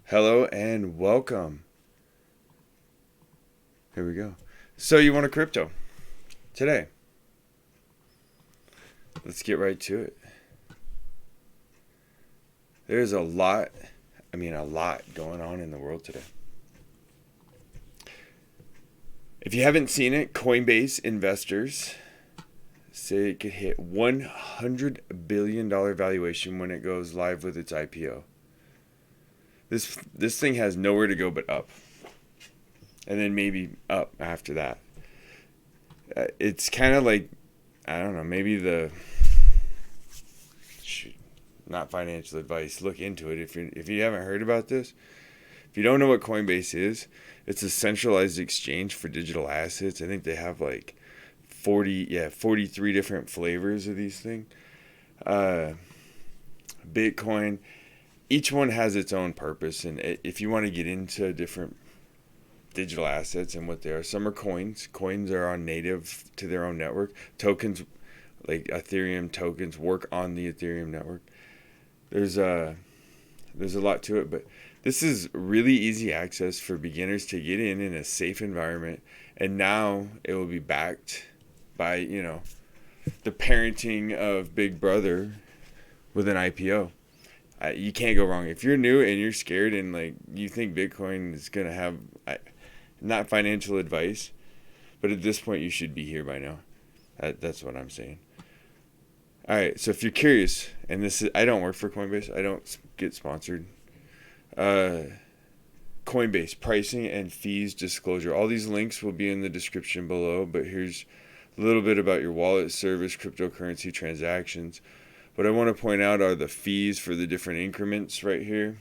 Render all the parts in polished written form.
Hello and welcome. Here we go. So you want a crypto today? Let's get right to it. There's a lot going on in the world today. If you haven't seen it, Coinbase investors say it could hit $100 billion valuation when it goes live with its IPO. This thing has nowhere to go but up. And then maybe up after that. It's kind of like, I don't know, maybe not financial advice. Look into it if you haven't heard about this. If you don't know what Coinbase is, it's a centralized exchange for digital assets. I think they have like 43 different flavors of these things. Bitcoin, each one has its own purpose, and if you want to get into different digital assets and what they are, some are coins. Coins are on native to their own network. Tokens, like Ethereum tokens, work on the Ethereum network. There's a lot to it, but this is really easy access for beginners to get in a safe environment. And now it will be backed by, the parenting of Big Brother with an IPO. You can't go wrong. If you're new and you're scared and like you think Bitcoin is going to have not financial advice, but at this point you should be here by now. That's what I'm saying. All right, so if you're curious, and I don't work for Coinbase. I don't get sponsored. Coinbase pricing and fees disclosure. All these links will be in the description below, but here's a little bit about your wallet service, cryptocurrency transactions. What I want to point out are the fees for the different increments right here.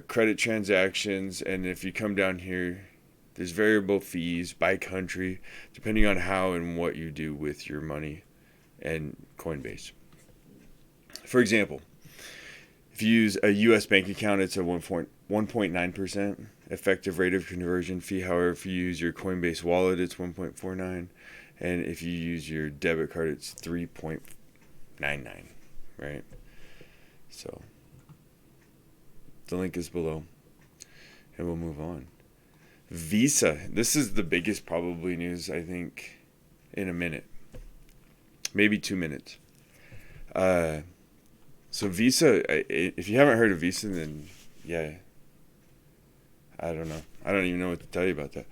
Credit transactions, and if you come down here, there's variable fees by country, depending on how and what you do with your money and Coinbase. For example, if you use a U.S. bank account, it's a 1.9% effective rate of conversion fee. However, if you use your Coinbase wallet, it's 1.49%. And if you use your debit card, it's 3.99, right? So the link is below, and we'll move on. Visa. This is the biggest probably news, I think, in a minute. Maybe 2 minutes. So Visa, if you haven't heard of Visa, then yeah, I don't know. I don't even know what to tell you about that.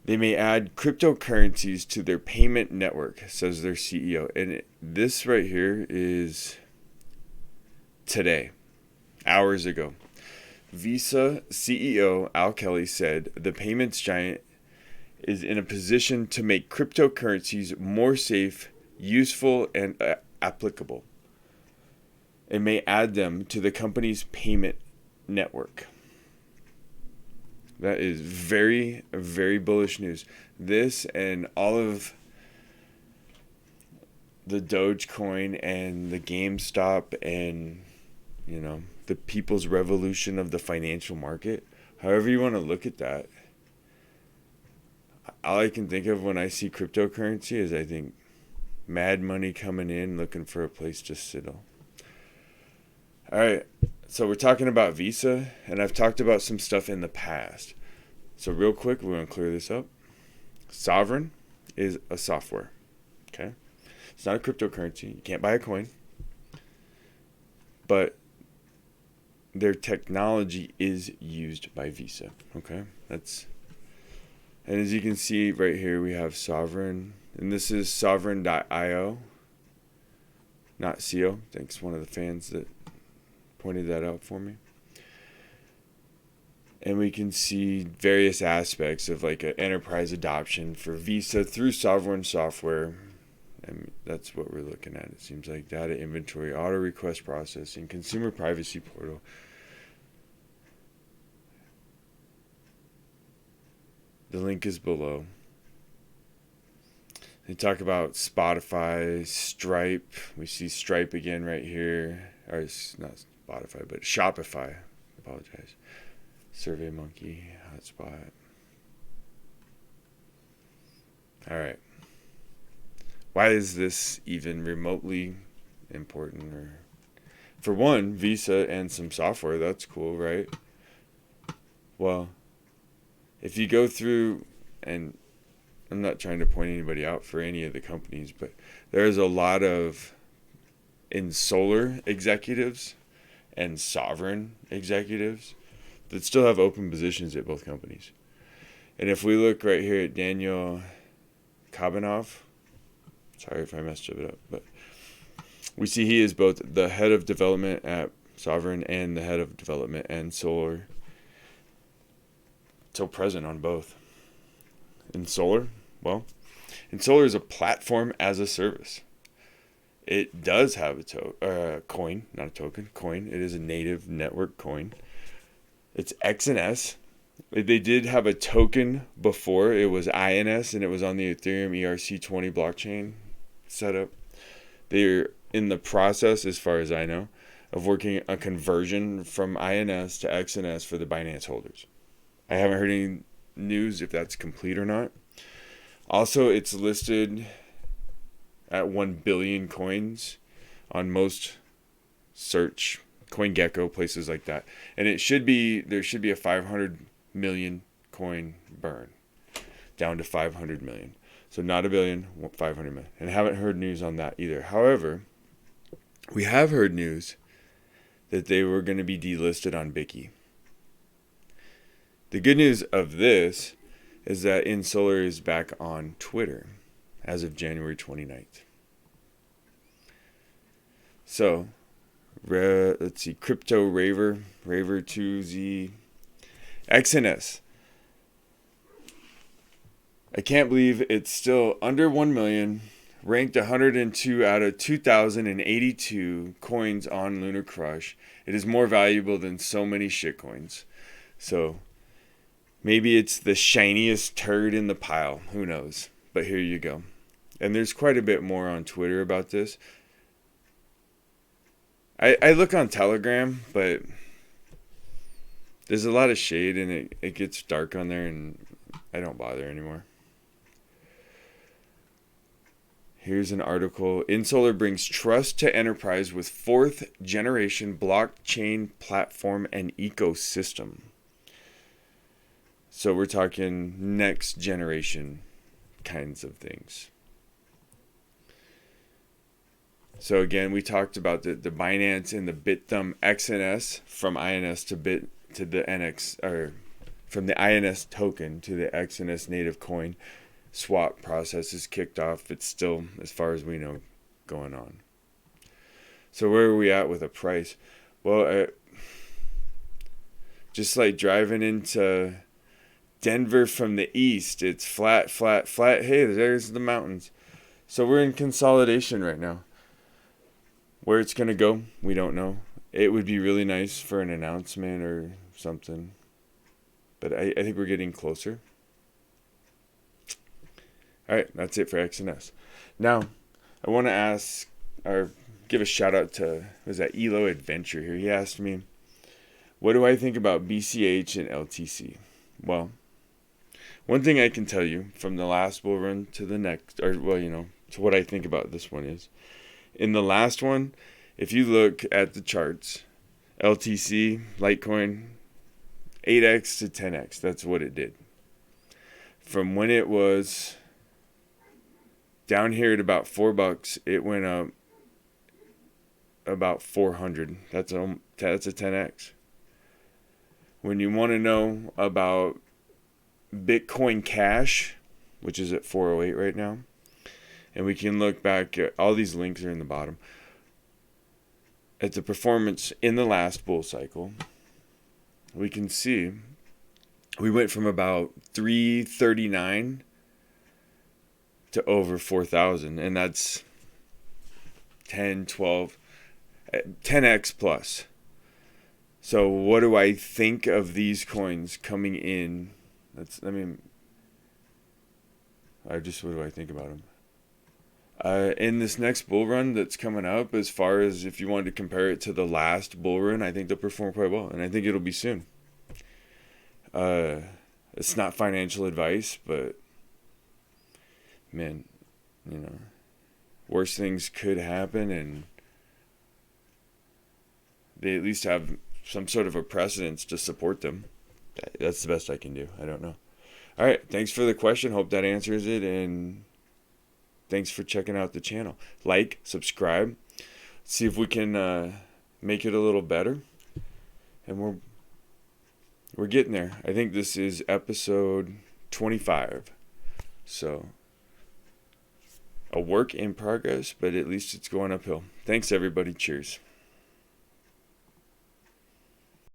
They may add cryptocurrencies to their payment network, says their CEO. And this right here is today, hours ago. Visa CEO Al Kelly said the payments giant is in a position to make cryptocurrencies more safe, useful, and applicable. It may add them to the company's payment network. That is very, very bullish news. This and all of the Dogecoin and the GameStop and, the people's revolution of the financial market, however you want to look at that, all I can think of when I see cryptocurrency is I think mad money coming in looking for a place to settle. All right, so we're talking about Visa, and I've talked about some stuff in the past. So real quick, we're going to clear this up. Sovereign is a software, okay? It's not a cryptocurrency. You can't buy a coin. But their technology is used by Visa, okay? And as you can see right here, we have Sovereign, and this is sovereign.io, not CO. Thanks, one of the fans that pointed that out for me. And we can see various aspects of like an enterprise adoption for Visa through Sovereign software. And that's what we're looking at. It seems like data inventory, auto request processing, consumer privacy portal. The link is below. They talk about Spotify, Stripe. We see Stripe again right here. Or it's not Spotify, but Shopify. Apologize. SurveyMonkey, Hotspot. All right. Why is this even remotely important? Or for one, Visa and some software. That's cool, right? Well, if you go through, and I'm not trying to point anybody out for any of the companies, but there's a lot of in solar executives and sovereign executives that still have open positions at both companies. And if we look right here at Daniel Kabanov, sorry if I messed it up, but we see he is both the head of development at Sovereign and the head of development and Solar. So present on both. In Solar, well, and Solar is a platform as a service. It does have a coin, not a token, coin. It is a native network coin. It's XNS. They did have a token before. It was INS, and it was on the Ethereum ERC20 blockchain setup. They're in the process, as far as I know, of working a conversion from INS to XNS for the Binance holders. I haven't heard any news if that's complete or not. Also, it's listed at 1 billion coins on most search, CoinGecko, places like that. And there should be a 500 million coin burn down to 500 million. So not a billion, 500 million. And I haven't heard news on that either. However, we have heard news that they were going to be delisted on Bicky. The good news of this is that InSolar is back on Twitter as of January 29th. So, let's see, Crypto Raver 2Z, XNS. I can't believe it's still under 1 million, ranked 102 out of 2,082 coins on Lunar Crush. It is more valuable than so many shitcoins. So, maybe it's the shiniest turd in the pile. Who knows? But here you go. And there's quite a bit more on Twitter about this. I look on Telegram, but there's a lot of shade and it gets dark on there and I don't bother anymore. Here's an article. InSolar brings trust to enterprise with 4th generation blockchain platform and ecosystem. So we're talking next generation kinds of things. So again, we talked about the Binance and the BitThumb XNS from INS to the NX, or from the INS token to the XNS native coin swap process is kicked off. It's still, as far as we know, going on. So where are we at with a price? Well, just like driving into Denver from the east, it's flat, flat, flat. Hey, there's the mountains. So we're in consolidation right now. Where it's going to go, we don't know. It would be really nice for an announcement or something. But I think we're getting closer. All right, that's it for XNS. Now, I want to ask, or give a shout out to, was that Elo Adventure here? He asked me, what do I think about BCH and LTC? Well, one thing I can tell you from the last bull run to the next, or well, to what I think about this one is, in the last one, if you look at the charts, LTC, Litecoin, 8x to 10x, that's what it did. From when it was down here at about $4, it went up about 400. That's a 10x. When you want to know about Bitcoin Cash, which is at 408 right now, and we can look back at all these links are in the bottom at the performance in the last bull cycle, we can see we went from about 339 to over 4,000, and that's 10x plus. So what do I think of these coins coming in? What do I think about them? In this next bull run that's coming up, as far as if you wanted to compare it to the last bull run, I think they'll perform quite well, and I think it'll be soon. It's not financial advice, but man, worse things could happen, and they at least have some sort of a precedence to support them. That's the best I can do. I don't know. All right. Thanks for the question. Hope that answers it. And thanks for checking out the channel. Like, subscribe. See if we can make it a little better. And we're getting there. I think this is episode 25. So a work in progress, but at least it's going uphill. Thanks, everybody. Cheers.